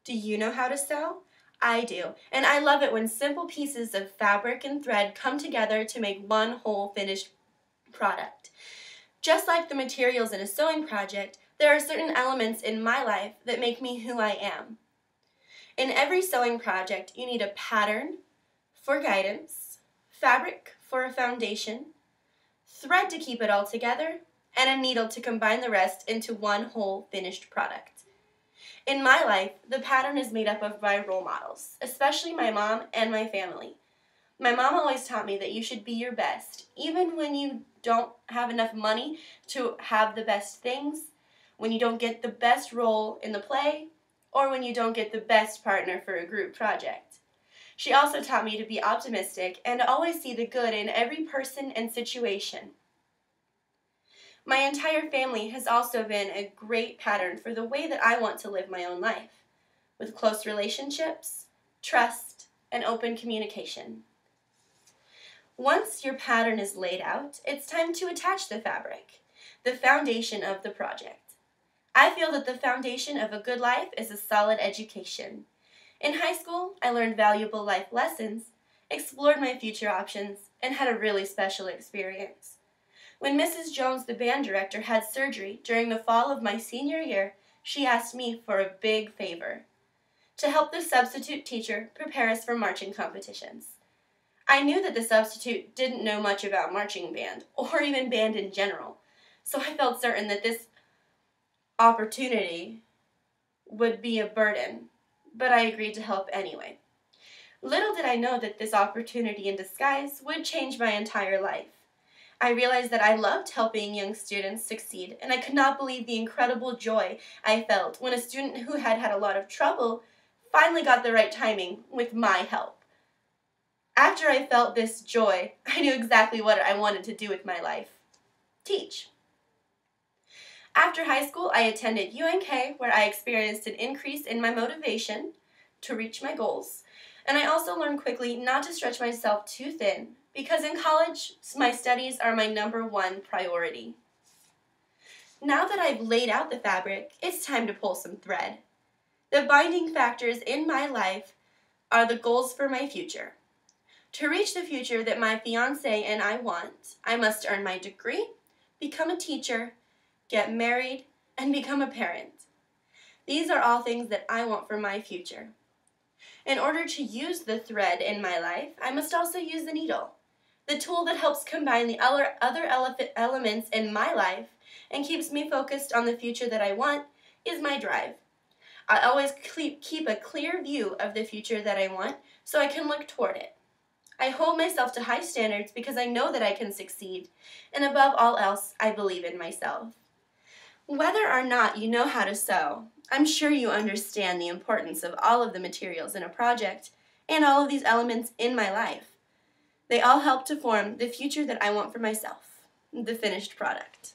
Do you know how to sew? I do, and I love it when simple pieces of fabric and thread come together to make one whole finished product. Just like the materials in a sewing project, there are certain elements in my life that make me who I am. In every sewing project, you need a pattern for guidance, fabric for a foundation, thread to keep it all together, and a needle to combine the rest into one whole finished product. In my life, the pattern is made up of my role models, especially my mom and my family. My mom always taught me that you should be your best, even when you don't have enough money to have the best things, when you don't get the best role in the play, or when you don't get the best partner for a group project. She also taught me to be optimistic and to always see the good in every person and situation. My entire family has also been a great pattern for the way that I want to live my own life, with close relationships, trust, and open communication. Once your pattern is laid out, it's time to attach the fabric, the foundation of the project. I feel that the foundation of a good life is a solid education. In high school, I learned valuable life lessons, explored my future options, and had a really special experience. When Mrs. Jones, the band director, had surgery during the fall of my senior year, she asked me for a big favor: to help the substitute teacher prepare us for marching competitions. I knew that the substitute didn't know much about marching band, or even band in general, so I felt certain that this opportunity would be a burden, but I agreed to help anyway. Little did I know that this opportunity in disguise would change my entire life. I realized that I loved helping young students succeed, and I could not believe the incredible joy I felt when a student who had had a lot of trouble finally got the right timing with my help. After I felt this joy, I knew exactly what I wanted to do with my life: teach. After high school, I attended UNK, where I experienced an increase in my motivation to reach my goals, and I also learned quickly not to stretch myself too thin, because in college, my studies are my #1 priority. Now that I've laid out the fabric, it's time to pull some thread. The binding factors in my life are the goals for my future. To reach the future that my fiancé and I want, I must earn my degree, become a teacher, get married, and become a parent. These are all things that I want for my future. In order to use the thread in my life, I must also use the needle, the tool that helps combine the other elements in my life and keeps me focused on the future that I want is my drive. I always keep a clear view of the future that I want so I can look toward it. I hold myself to high standards because I know that I can succeed, and above all else, I believe in myself. Whether or not you know how to sew, I'm sure you understand the importance of all of the materials in a project and all of these elements in my life. They all help to form the future that I want for myself, the finished product.